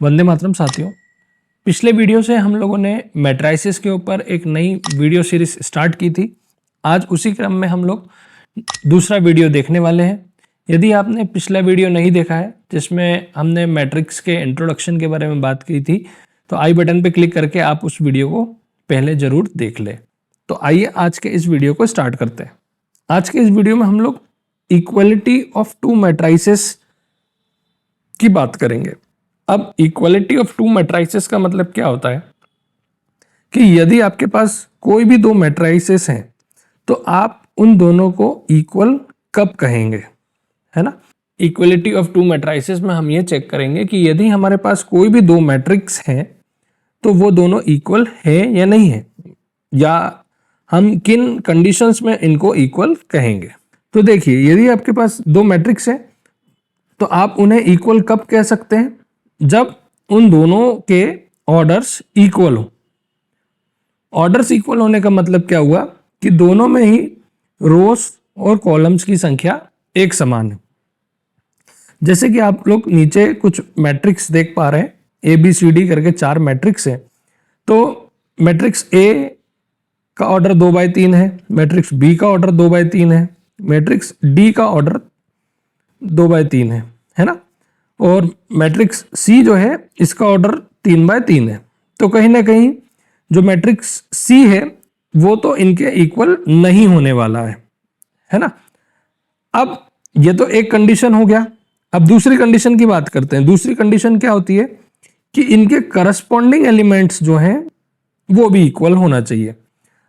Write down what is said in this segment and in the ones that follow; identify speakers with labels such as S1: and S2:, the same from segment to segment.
S1: वंदे मातरम साथियों। पिछले वीडियो से हम लोगों ने मैट्राइसिस के ऊपर एक नई वीडियो सीरीज स्टार्ट की थी। आज उसी क्रम में हम लोग दूसरा वीडियो देखने वाले हैं। यदि आपने पिछला वीडियो नहीं देखा है जिसमें हमने मैट्रिक्स के इंट्रोडक्शन के बारे में बात की थी, तो आई बटन पे क्लिक करके आप उस वीडियो को पहले ज़रूर देख लें। तो आइए आज के इस वीडियो को स्टार्ट करते हैं। आज के इस वीडियो में हम लोग इक्वलिटी ऑफ टू मैट्राइसिस की बात करेंगे। अब इक्वलिटी ऑफ टू मैट्राइसेस का मतलब क्या होता है कि यदि आपके पास कोई भी दो मैट्राइसेस हैं तो आप उन दोनों को इक्वल कब कहेंगे, है ना। इक्वलिटी ऑफ टू मैट्राइसेस में हम ये चेक करेंगे कि यदि हमारे पास कोई भी दो मैट्रिक्स हैं तो वो दोनों इक्वल है या नहीं है, या हम किन कंडीशंस में इनको इक्वल कहेंगे। तो देखिए, यदि आपके पास दो मैट्रिक्स हैं तो आप उन्हें इक्वल कब कह सकते हैं, जब उन दोनों के ऑर्डर्स इक्वल हो। ऑर्डर्स इक्वल होने का मतलब क्या हुआ कि दोनों में ही रोज और कॉलम्स की संख्या एक समान है। जैसे कि आप लोग नीचे कुछ मैट्रिक्स देख पा रहे हैं, ए बी सी डी करके 4 मैट्रिक्स है। तो मैट्रिक्स ए का ऑर्डर 2/3 है, मैट्रिक्स बी का ऑर्डर 2/3 है, मैट्रिक्स डी का ऑर्डर 2/3 है ना, और मैट्रिक्स सी जो है इसका ऑर्डर 3/3 है। तो कहीं ना कहीं जो मैट्रिक्स सी है वो तो इनके इक्वल नहीं होने वाला है ना। अब ये तो एक कंडीशन हो गया। अब दूसरी कंडीशन की बात करते हैं। दूसरी कंडीशन क्या होती है कि इनके करस्पॉन्डिंग एलिमेंट्स जो हैं वो भी इक्वल होना चाहिए।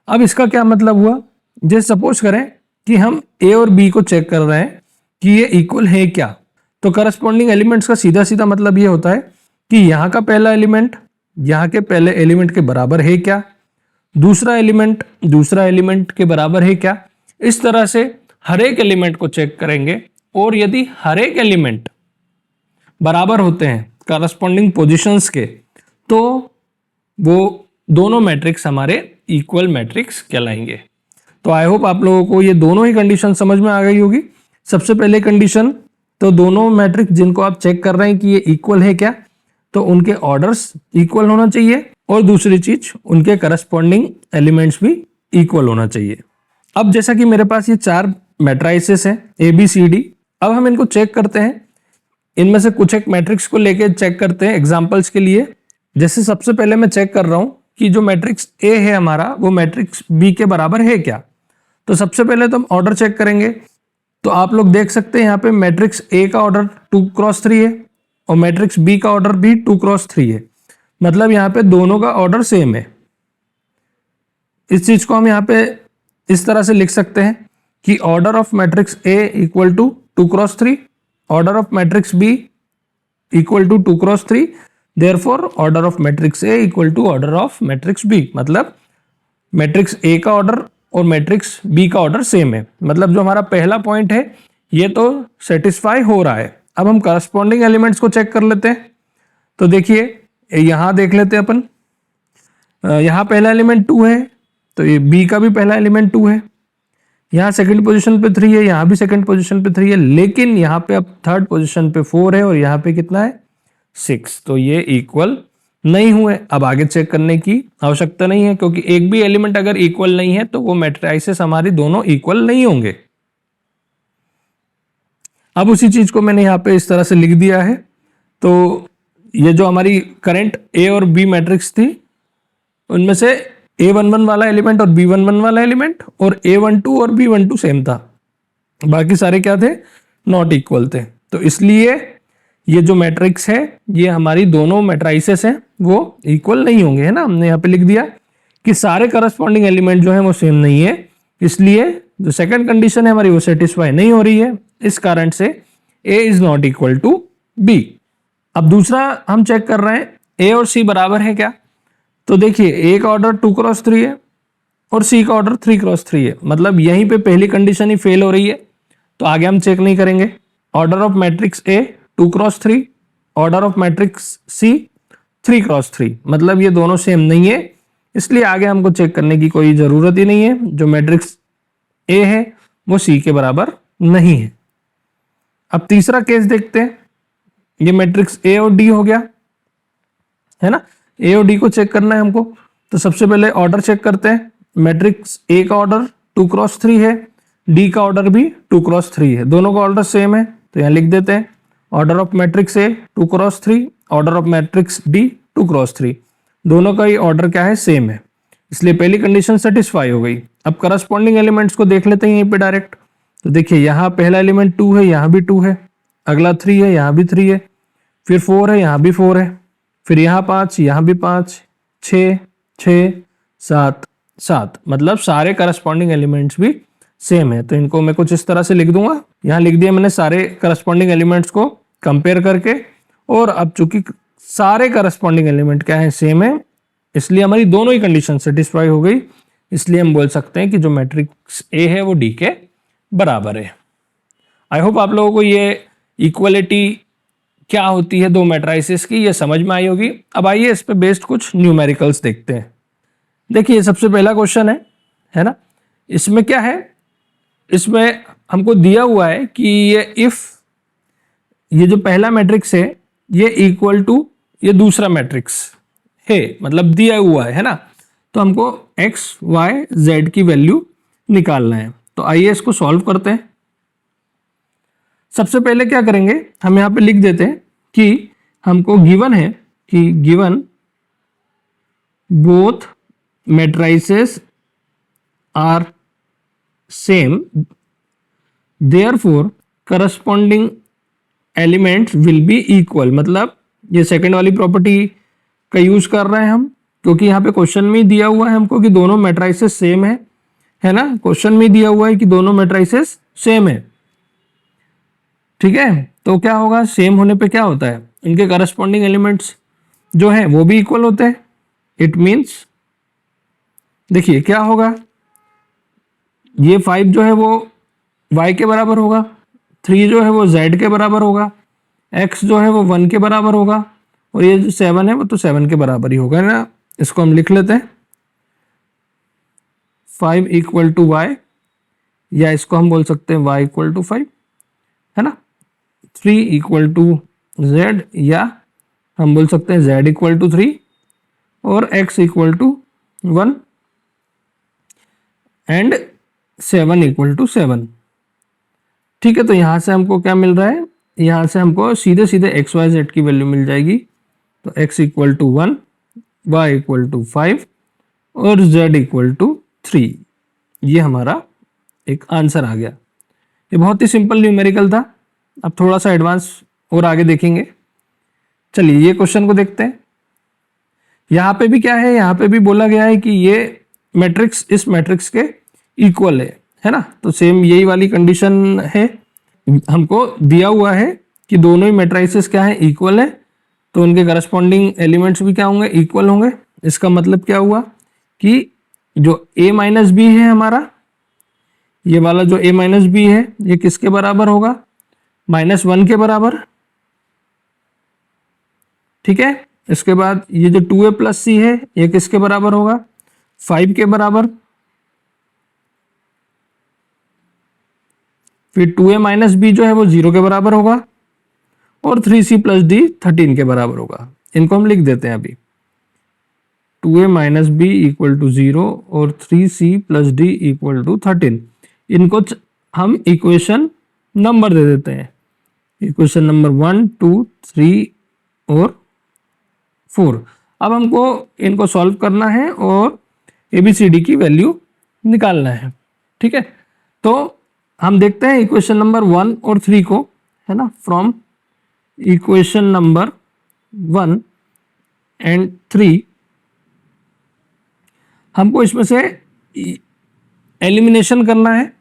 S1: अब इसका क्या मतलब हुआ, जैसे सपोज करें कि हम ए और बी को चेक कर रहे हैं कि ये इक्वल है क्या। तो करस्पॉन्डिंग एलिमेंट्स का सीधा सीधा मतलब ये होता है कि यहाँ का पहला एलिमेंट यहाँ के पहले एलिमेंट के बराबर है क्या, दूसरा एलिमेंट दूसरा एलिमेंट के बराबर है क्या। इस तरह से हर एक एलिमेंट को चेक करेंगे, और यदि हर एक एलिमेंट बराबर होते हैं करस्पॉन्डिंग पोजीशंस के, तो वो दोनों मैट्रिक्स हमारे इक्वल मैट्रिक्स कहलाएंगे। तो आई होप आप लोगों को ये दोनों ही कंडीशन समझ में आ गई होगी। सबसे पहले कंडीशन, तो दोनों मैट्रिक्स जिनको आप चेक कर रहे हैं कि ये इक्वल है क्या, तो उनके ऑर्डर्स इक्वल होना चाहिए, और दूसरी चीज उनके करस्पॉन्डिंग एलिमेंट्स भी इक्वल होना चाहिए। अब जैसा कि मेरे पास ये 4 मैट्राइसेस हैं ए बी सी डी। अब हम इनको चेक करते हैं। इनमें से कुछ एक मैट्रिक्स को लेके चेक करते हैं एग्जाम्पल्स के लिए। जैसे सबसे पहले मैं चेक कर रहा हूं कि जो मैट्रिक्स ए है हमारा वो मैट्रिक्स बी के बराबर है क्या। तो सबसे पहले तो हम ऑर्डर चेक करेंगे। तो आप लोग देख सकते हैं यहाँ पे मैट्रिक्स ए का ऑर्डर 2x3 है और मैट्रिक्स बी का ऑर्डर भी 2x3 है। मतलब यहाँ पे दोनों का ऑर्डर सेम है। इस चीज को हम यहाँ पे इस तरह से लिख सकते हैं कि order of matrix A equal to 2x3, order of matrix B equal to 2x3, therefore order of matrix A equal to order of matrix B. मतलब मैट्रिक्स ए का ऑर्डर और मैट्रिक्स बी का ऑर्डर सेम है। मतलब जो हमारा पहला point है ये तो सेटिस्फाई हो रहा है। अब हम करस्पॉन्डिंग एलिमेंट्स को चेक कर लेते हैं। तो देखिए, यहां देख लेते हैं अपन, यहां पहला एलिमेंट 2 है, तो ये बी का भी पहला एलिमेंट 2 है। यहाँ सेकंड पोजीशन पे 3 है, यहाँ भी सेकंड पोजीशन पे 3 है, लेकिन यहाँ पे अब थर्ड पोजीशन पे 4 है और यहाँ पे कितना है 6। तो ये इक्वल नहीं हुए। अब आगे चेक करने की आवश्यकता नहीं है, क्योंकि एक भी एलिमेंट अगर इक्वल नहीं है तो वो मैट्रिसेस हमारी दोनों इक्वल नहीं होंगे। अब उसी चीज को मैंने यहाँ पे इस तरह से लिख दिया है। तो ये जो हमारी करंट ए और बी मैट्रिक्स थी, उनमें से A11 वाला एलिमेंट और B11 वाला एलिमेंट और A12 और B12 सेम था, बाकी सारे क्या थे, नॉट इक्वल थे। तो इसलिए ये जो मैट्रिक्स है ये हमारी दोनों मैट्राइसेस हैं वो इक्वल नहीं होंगे, है ना। हमने यहाँ पे लिख दिया कि सारे करस्पॉन्डिंग एलिमेंट जो है वो सेम नहीं है, इसलिए जो सेकंड कंडीशन है हमारी वो सेटिस्फाई नहीं हो रही है। इस कारण से A is not equal to B। अब दूसरा हम चेक कर रहे हैं A और C बराबर है क्या। तो देखिए, A का ऑर्डर 2x3 है और C का ऑर्डर 3x3 है। मतलब यहीं पे पहली कंडीशन ही फेल हो रही है, तो आगे हम चेक नहीं करेंगे। Order of matrix A 2x3, order of matrix C 3x3, मतलब ये दोनों सेम नहीं है, इसलिए आगे हमको चेक करने की कोई जरूरत ही नहीं है। जो मैट्रिक्स A है वो C के बराबर नहीं है। अब तीसरा केस देखते हैं। ये मैट्रिक्स A और D हो गया। है ना। ए और डी को चेक करना है हमको, तो सबसे पहले ऑर्डर चेक करते हैं। मैट्रिक्स ए का ऑर्डर 2x3 है, डी का ऑर्डर भी 2x3 है, दोनों का ऑर्डर सेम है, तो यहाँ लिख देते हैं order of matrix A 2x3, order of matrix D 2x3, दोनों का ही ऑर्डर क्या है, सेम है, इसलिए पहली कंडीशन सेटिस्फाई हो गई। अब करस्पॉन्डिंग एलिमेंट्स को देख लेते हैं यहीं पे डायरेक्ट। तो देखिए यहाँ पहला एलिमेंट 2 है, यहाँ भी 2 है, अगला 3 है, यहाँ भी 3 है, फिर 4 है, यहाँ भी 4 है, फिर यहाँ 5, यहाँ भी 5, 6, 6, 7, 7, मतलब सारे करस्पॉन्डिंग एलिमेंट्स भी सेम है। तो इनको मैं कुछ इस तरह से लिख दूंगा। यहाँ लिख दिया मैंने सारे करस्पॉन्डिंग एलिमेंट्स को कंपेयर करके, और अब चूंकि सारे करस्पॉन्डिंग एलिमेंट क्या है, सेम है, इसलिए हमारी दोनों ही कंडीशन सेटिस्फाई हो गई। इसलिए हम बोल सकते हैं कि जो मैट्रिक्स ए है वो डी के बराबर है। आई होप आप लोगों को ये इक्वलिटी क्या होती है दो मैट्राइसेस की, ये समझ में आई होगी। अब आइए इस पे बेस्ड कुछ न्यूमेरिकल्स देखते हैं। देखिए सबसे पहला क्वेश्चन है ना। इसमें क्या है, इसमें हमको दिया हुआ है कि ये जो पहला मैट्रिक्स है ये इक्वल टू ये दूसरा मैट्रिक्स है, मतलब दिया हुआ है ना। तो हमको x, y, z की वैल्यू निकालना है। तो आइए इसको सॉल्व करते हैं। सबसे पहले क्या करेंगे, हम यहाँ पे लिख देते हैं कि हमको गिवन है कि given both matrices are same, therefore corresponding elements will be equal. मतलब ये सेकंड वाली प्रॉपर्टी का यूज कर रहे हैं हम, क्योंकि यहाँ पे क्वेश्चन में दिया हुआ है हमको कि दोनों मैट्राइसेस सेम है ना। क्वेश्चन में दिया हुआ है कि दोनों मैट्राइसेस सेम है, ठीक है। तो क्या होगा, सेम होने पे क्या होता है, इनके करस्पॉन्डिंग एलिमेंट्स जो है वो भी इक्वल होते हैं। इट मीन्स देखिए क्या होगा, ये 5 जो है वो y के बराबर होगा, 3 जो है वो z के बराबर होगा, x जो है वो 1 के बराबर होगा, और ये जो 7 है वो तो 7 के बराबर ही होगा ना। इसको हम लिख लेते हैं 5 इक्वल टू y, या इसको हम बोल सकते हैं y इक्वल टू 5, है ना। 3 इक्वल टू z, या हम बोल सकते हैं z इक्वल टू 3 और x equal to 1 and 7 equal to 7, ठीक है। तो यहाँ से हमको क्या मिल रहा है, यहाँ से हमको सीधे सीधे x, y, z की वैल्यू मिल जाएगी। तो x equal to 1, y equal to 5 और z इक्वल टू 3, ये हमारा एक आंसर आ गया। ये बहुत ही सिंपल न्यूमेरिकल था। अब थोड़ा सा एडवांस और आगे देखेंगे। चलिए ये क्वेश्चन को देखते हैं। यहाँ पे भी क्या है, यहाँ पे भी बोला गया है कि ये मैट्रिक्स इस मैट्रिक्स के इक्वल है ना। तो सेम यही वाली कंडीशन है, हमको दिया हुआ है कि दोनों ही मैट्राइसेस क्या है, इक्वल है, तो उनके करस्पॉन्डिंग एलिमेंट्स भी क्या होंगे, इक्वल होंगे। इसका मतलब क्या हुआ कि जो a माइनस बी है हमारा, ये वाला जो a माइनस बी है ये किसके बराबर होगा, -1 के बराबर, ठीक है। इसके बाद ये जो 2a प्लस c है ये किसके बराबर होगा, 5 के बराबर। फिर 2a माइनस बी जो है वो 0 के बराबर होगा, और 3c प्लस डी 13 के बराबर होगा। इनको हम लिख देते हैं अभी, 2a minus B equal to 0 और 3c plus D equal to 13। इनको हम इक्वेशन नंबर दे देते हैं, इक्वेशन नंबर 1, 2, 3 और 4। अब हमको इनको सॉल्व करना है और ABCD की वैल्यू निकालना है, ठीक है। तो हम देखते हैं इक्वेशन नंबर 1 और 3 को, है ना। फ्रॉम इक्वेशन नंबर 1 एंड 3 हमको इसमें से एलिमिनेशन करना है।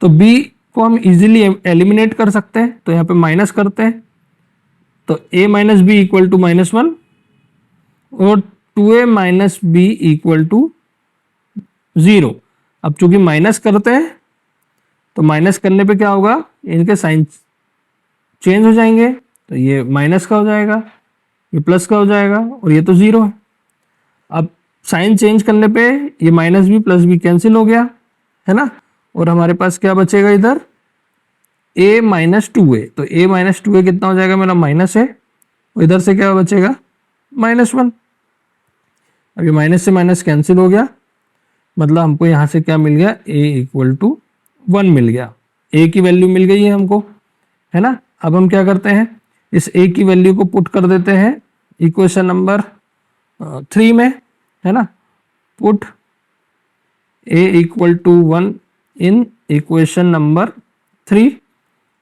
S1: तो b को हम इजीली एलिमिनेट कर सकते हैं, तो यहाँ पे माइनस करते हैं। तो a minus B equal to -1 और 2a minus B equal to 0। अब चूंकि माइनस करते हैं तो माइनस करने पे क्या होगा, इनके साइन चेंज हो जाएंगे। तो ये माइनस का हो जाएगा, ये प्लस का हो जाएगा, और ये तो 0 है। अब साइन चेंज करने पे ये minus B plus B cancel हो गया, है ना। और हमारे पास क्या बचेगा इधर, a माइनस 2a। तो a माइनस 2a कितना हो जाएगा मेरा, माइनस है, और इधर से क्या बचेगा, -1। अब ये माइनस से माइनस कैंसिल हो गया, मतलब हमको यहाँ से क्या मिल गया, a = 1 मिल गया। a की वैल्यू मिल गई है हमको, है ना। अब हम क्या करते हैं, इस a की वैल्यू को पुट कर देते हैं इक्वेशन नंबर 3 में, है ना। Put a = 1 in equation number 3।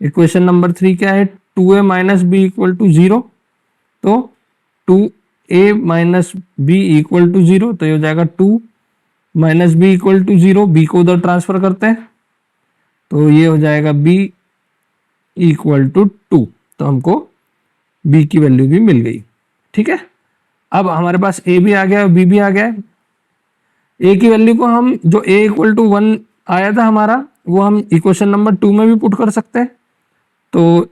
S1: Equation number 3 क्या है, 2a - b = 0। तो 2a - b = 0, तो ये हो जाएगा 2 - b = 0। b को उधर ट्रांसफर करते हैं, तो ये हो जाएगा b = 2। तो हमको b की वैल्यू भी मिल गई, ठीक है। अब हमारे पास a भी आ गया, b भी आ गया। a की वैल्यू को हम, जो a = 1 आया था हमारा, वो हम इक्वेशन नंबर 2 में भी पुट कर सकते हैं। तो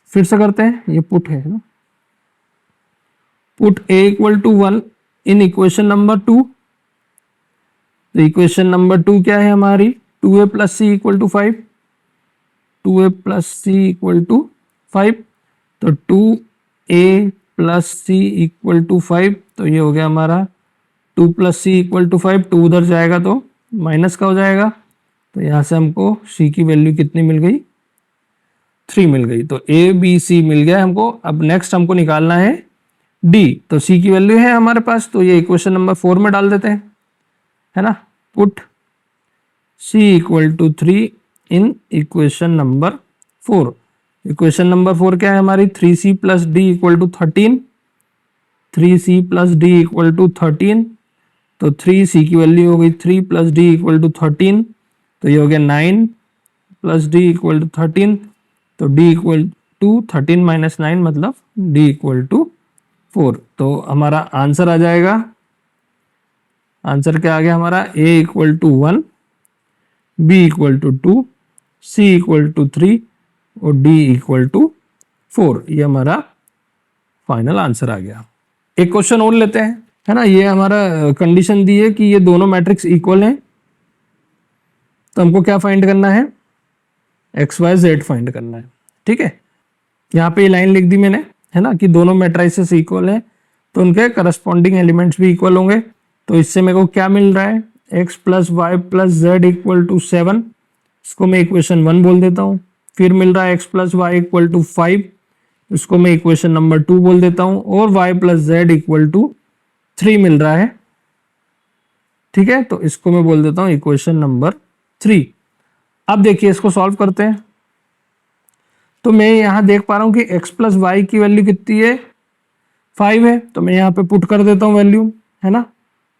S1: फिर से करते हैं, ये पुट है ना, put a = 1 in equation number 2। तो इक्वेशन नंबर 2 क्या है हमारी, 2a + c = 5। 2a + c = 5। तो 2a + c = 5, तो ये हो गया हमारा 2 + c = 5। 2 उधर जाएगा तो माइनस का हो जाएगा, तो यहाँ से हमको c की वैल्यू कितनी मिल गई, 3 मिल गई। तो a b c मिल गया हमको। अब नेक्स्ट हमको निकालना है d। तो c की वैल्यू है हमारे पास, तो ये इक्वेशन नंबर 4 में डाल देते हैं, है ना। पुट c = 3 इन इक्वेशन नंबर 4। इक्वेशन नंबर 4 क्या है हमारी, 3c + d = 13। 3c + d = 13। तो 3c की वैल्यू हो गई 3 + d = 13। तो ये हो गया 9 + d = 13। तो d = 13 - 9, मतलब d = 4। तो हमारा आंसर आ जाएगा, आंसर क्या आ गया हमारा, a = 1, b = 2, c = 3 और d = 4। ये हमारा फाइनल आंसर आ गया। एक क्वेश्चन और लेते हैं, है ना। ये हमारा कंडीशन दी है कि ये दोनों मैट्रिक्स इक्वल हैं, तो हमको क्या फाइंड करना है, एक्स वाई जेड फाइंड करना है, ठीक है। यहाँ पे लाइन लिख दी मैंने, है ना, कि दोनों मैट्रिसेस इक्वल हैं, तो उनके करस्पॉन्डिंग एलिमेंट्स भी इक्वल होंगे। तो इससे मेरे को क्या मिल रहा है, x + y + z = 7। इसको मैं इक्वेशन 1 बोल देता हूँ। फिर मिल रहा है x + y = 5, इसको मैं इक्वेशन नंबर 2 बोल देता हूँ। और y + z = 3 मिल रहा है, ठीक है। तो इसको मैं बोल देता हूँ इक्वेशन नंबर 3। अब देखिए इसको सॉल्व करते हैं। तो मैं यहाँ देख पा रहा हूँ कि x + y की वैल्यू कितनी है, 5 है। तो मैं यहाँ पे पुट कर देता हूँ वैल्यू, है ना।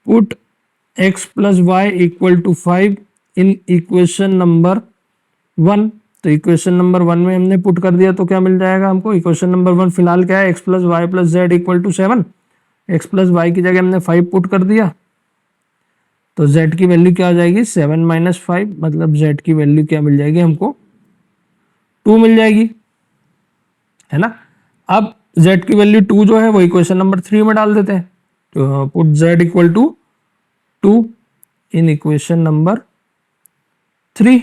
S1: पुट x + y = 5 इन इक्वेशन नंबर 1। तो इक्वेशन नंबर 1 में हमने पुट कर दिया, तो क्या मिल जाएगा हमको, इक्वेशन नंबर 1 फिलहाल क्या है, x + y + z = 7। x + y की जगह हमने 5 पुट कर दिया, तो z की वैल्यू क्या आ जाएगी, 7 - 5, मतलब z की वैल्यू क्या मिल जाएगी हमको, 2 मिल जाएगी, है ना। अब z की वैल्यू 2 जो है वो इक्वेशन नंबर 3 में डाल देते हैं। तो put z = 2 in equation number 3।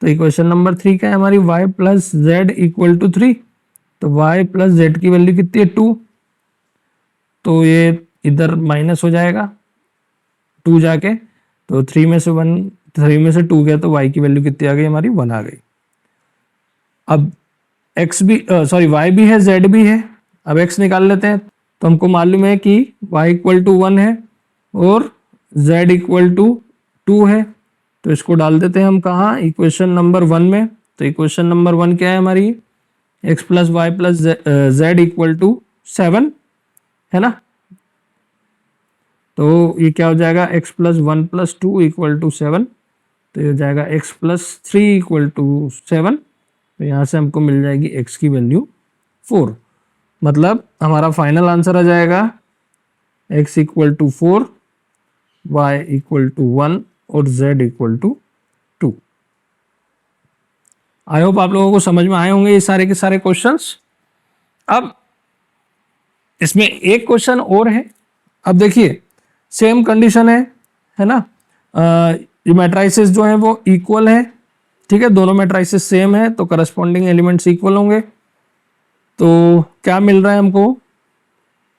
S1: तो इक्वेशन नंबर 3 क्या है हमारी, y + z = 3। तो y + z की वैल्यू कितनी है, 2। तो ये इधर माइनस हो जाएगा 2 जाके, तो 3 में से 2 गया, तो y की वैल्यू कितनी आ गई हमारी, 1 आ गई। अब x भी y भी है, z भी है। अब x निकाल लेते हैं। तो हमको मालूम है कि y = 1 है और z = 2 है। तो इसको डाल देते हैं हम कहाँ, इक्वेशन नंबर 1 में। तो इक्वेशन नंबर 1 क्या है हमारी, x + y + z = 7, है ना। तो ये क्या हो जाएगा, x + 1 + 2 = 7। तो ये हो जाएगा x + 3 = 7। तो यहाँ से हमको मिल जाएगी x की वैल्यू 4। मतलब हमारा फाइनल आंसर आ जाएगा x = 4, y = 1 और z = 2। आई होप आप लोगों को समझ में आए होंगे ये सारे के सारे क्वेश्चंस। अब इसमें एक क्वेश्चन और है। अब देखिए सेम कंडीशन है ना। ये मैट्रिसेस जो है वो इक्वल है, ठीक है। दोनों मैट्रिसेस सेम है, तो करस्पॉन्डिंग एलिमेंट्स इक्वल होंगे। तो क्या मिल रहा है हमको,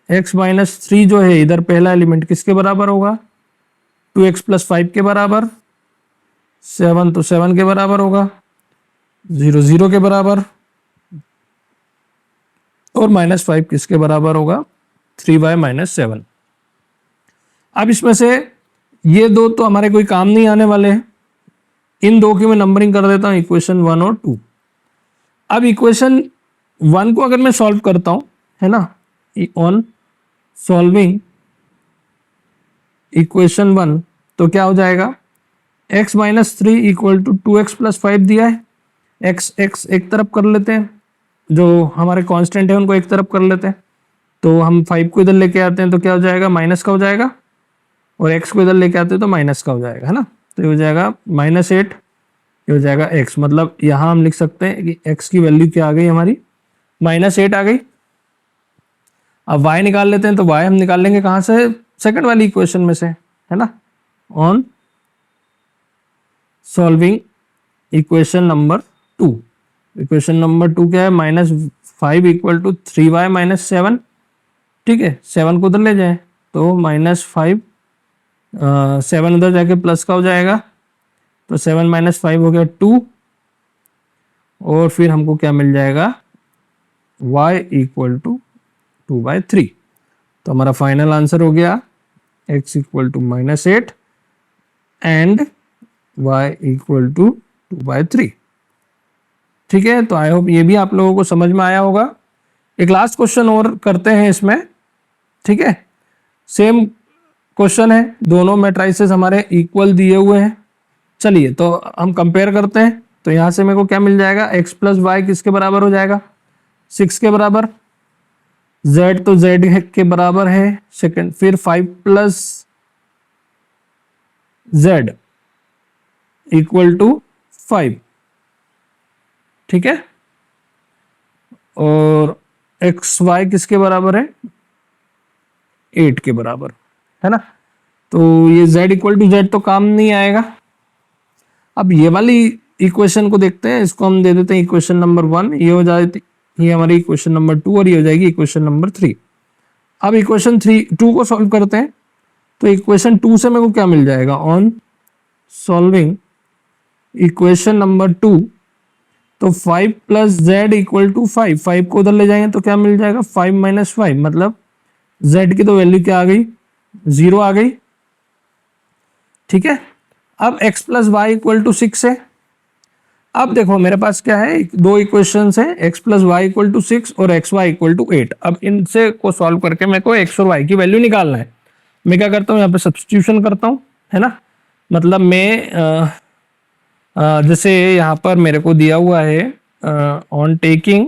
S1: x माइनस 3 जो है इधर पहला एलिमेंट किसके बराबर होगा, 2x प्लस 5 के बराबर, 7 तो 7 के बराबर होगा, 0 0 के बराबर, और -5 किसके बराबर होगा, 3y माइनस 7। अब इसमें से ये दो तो हमारे कोई काम नहीं आने वाले हैं, इन दो की मैं नंबरिंग कर देता हूं, इक्वेशन 1 और 2। अब इक्वेशन 1 को अगर मैं सॉल्व करता हूं, है ना, ऑन सॉल्विंग इक्वेशन 1 तो क्या हो जाएगा, x minus 3 equal to 2x plus 5 दिया है, x एक तरफ कर लेते हैं, जो हमारे कांस्टेंट है उनको एक तरफ कर लेते हैं, तो हम 5 को इधर लेके आते हैं तो क्या हो जाएगा, माइनस का हो जाएगा, और x को इधर लेके आते हैं तो माइनस का हो जाएगा, है ना, तो ये हो जाएगा -8, ये हो जाएगा x, मतलब यहाँ हम लिख सकते हैं कि x की वैल्यू क्या आ गई हमारी, -8 आ गई। अब y निकाल लेते हैं, तो y हम निकाल लेंगे कहाँ से, सेकंड वाली इक्वेशन में से, है ना, on solving equation number 2। Equation number 2 क्या है, -5 इक्वल टू 3y माइनस 7, ठीक है, 7 को उधर ले जाए तो -5, 7 उधर जाके प्लस का हो जाएगा, तो 7 माइनस 5 हो गया 2, और फिर हमको क्या मिल जाएगा, y इक्वल टू 2/3। तो हमारा फाइनल आंसर हो गया x equal to -8 and y equal to 2/3। ठीक है, तो आई होप ये भी आप लोगों को समझ में आया होगा। एक लास्ट क्वेश्चन और करते हैं इसमें, ठीक है, सेम क्वेश्चन है, दोनों मैट्रिसेस हमारे इक्वल दिए हुए हैं। चलिए तो हम कंपेयर करते हैं, तो यहां से मेरे को क्या मिल जाएगा, x प्लस वाई किसके बराबर हो जाएगा, 6 के बराबर, z तो z के बराबर है सेकंड, फिर 5 प्लस z इक्वल टू 5, ठीक है, और एक्स वाई किसके बराबर है, 8 के बराबर, है ना, तो ये z इक्वल टू z तो काम नहीं आएगा। अब ये वाली इक्वेशन को देखते हैं, इसको हम दे देते हैं इक्वेशन नंबर 1, ये हो जाती, ये हमारी इक्वेशन नंबर 2 और ये हो जाएगी इक्वेशन नंबर 3। अब इक्वेशन 2 को सॉल्व करते हैं, तो इक्वेशन 2 से मेरे को क्या मिल जाएगा, ऑन सॉल्विंग इक्वेशन नंबर 2, तो 5 प्लस z इक्वल टू 5, 5 को उधर ले जाएंगे तो क्या मिल जाएगा, 5 माइनस 5, मतलब z की तो वैल्यू क्या आ गई, 0 आ गई, ठीक है। अब x plus Y equal to 6 है। अब देखो मेरे पास क्या है, दो इक्वेशंस है, x plus Y equal to 6 और एक्स वाई इक्वल टू 8। अब इनसे को सॉल्व करके मेरे को x और y की वैल्यू निकालना है। मैं क्या करता हूँ, यहाँ पे सब्स्टिट्यूशन करता हूँ, है ना, मतलब मैं जैसे यहाँ पर मेरे को दिया हुआ है, on taking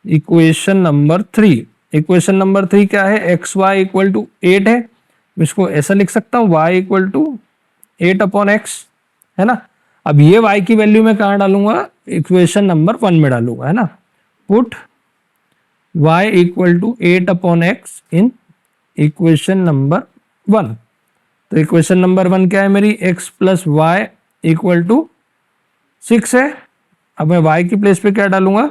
S1: equation number 3, equation number 3 क्या है, एक्स वाई इक्वल टू 8 है, इसको ऐसा लिख सकता हूँ, y equal to 8 upon X, है ना। अब ये y की वैल्यू मैं कहाँ डालूंगा, इक्वेशन नंबर 1 में डालूंगा, है ना, put y equal to 8 upon X in equation number 1। तो इक्वेशन नंबर 1 क्या है मेरी, x plus Y equal to 6 है। अब मैं y की प्लेस पे क्या डालूंगा,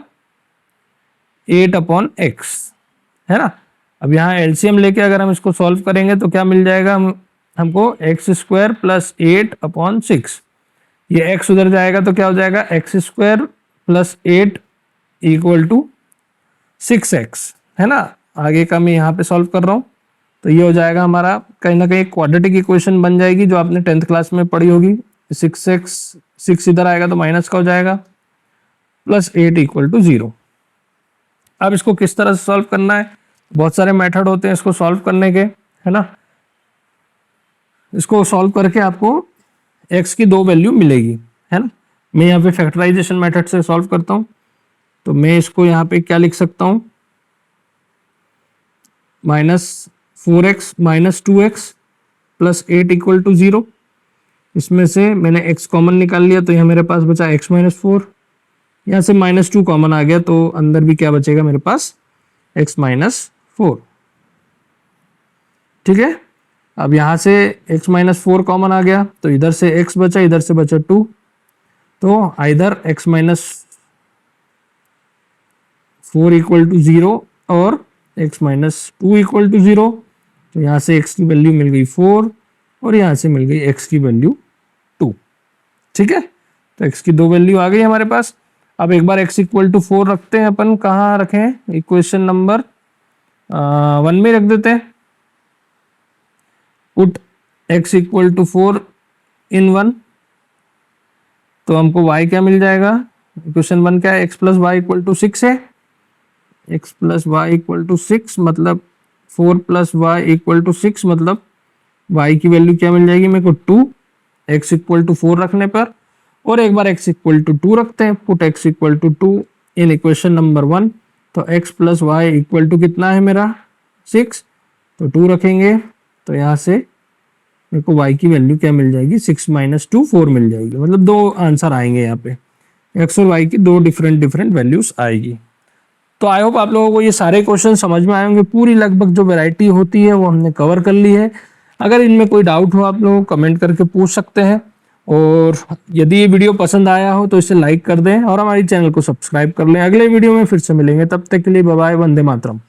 S1: 8 अपॉन एक्स, है ना। अब यहाँ एलसीएम लेके अगर हम इसको सॉल्व करेंगे तो क्या मिल जाएगा, हमको एक्स स्क्वायर प्लस 8 अपॉन 6, ये x उधर जाएगा तो क्या हो जाएगा, X square plus 8 equal to 6x, है ना। आगे का मैं यहाँ पे सॉल्व कर रहा हूँ, तो ये हो जाएगा हमारा कहीं ना कहीं क्वाड्रेटिक इक्वेशन बन जाएगी जो आपने 10th क्लास में पढ़ी होगी। 6x, 6 इधर आएगा तो माइनस का हो जाएगा, प्लस 8 इक्वल टू 0। अब इसको किस तरह से सॉल्व करना है, बहुत सारे मेथड होते हैं इसको सॉल्व करने के, है ना। इसको सॉल्व करके आपको x की दो वैल्यू मिलेगी, है ना। मैं यहाँ पे फैक्टराइजेशन मेथड से सॉल्व करता हूँ, तो मैं इसको यहाँ पे क्या लिख सकता हूँ, -4x minus 2x plus 8 equal to 0। इसमें से मैंने x कॉमन निकाल लिया, तो यहाँ मेरे पास बचा x माइनस 4, यहाँ से -2 कॉमन आ गया, तो अंदर भी क्या बचेगा मेरे पास, x माइनस 4, ठीक है। अब यहाँ से x माइनस 4 कॉमन आ गया, तो इधर से x बचा, इधर से बचा 2, तो either x minus 4 equal to 0 और x minus two equal to 0, तो यहाँ से x की वैल्यू मिल गई 4 और यहाँ से मिल गई x की वैल्यू 2। ठीक है, तो x की दो वैल्यू आ गई हमारे पास। अब एक बार x इक्वल टू 4 रखते हैं अपन, कहाँ रखें, इक्वेशन नंबर 1 में रख देते हैं। पुट x इक्वल टू 4 इन 1, तो हमको y क्या मिल जाएगा, इक्वेशन 1 क्या है, x plus Y equal to 6 है, x plus Y equal to 6 मतलब 4 प्लस वाई इक्वल टू 6 मतलब y की वैल्यू क्या मिल जाएगी मेरे को 2, x इक्वल टू 4 रखने पर। और एक बार x इक्वल टू 2 रखते हैं, put x equal to 2 in equation number 1, तो x plus Y equal to कितना है मेरा 6, तो 2 रखेंगे, तो यहाँ से मेरे को y की वैल्यू क्या मिल जाएगी, 6 माइनस 2 4 मिल जाएगी। मतलब दो आंसर आएंगे यहाँ पे, x और y की दो डिफरेंट वैल्यूज आएगी। तो आई होप आप लोगों को ये सारे क्वेश्चन समझ में आए होंगे। पूरी लगभग जो वैरायटी होती है वो हमने कवर कर ली है। अगर इनमें कोई डाउट हो आप लोग कमेंट करके पूछ सकते हैं, और यदि ये वीडियो पसंद आया हो तो इसे लाइक कर दें और हमारी चैनल को सब्सक्राइब कर लें। अगले वीडियो में फिर से मिलेंगे, तब तक के लिए बाय बाय, वंदे मातरम।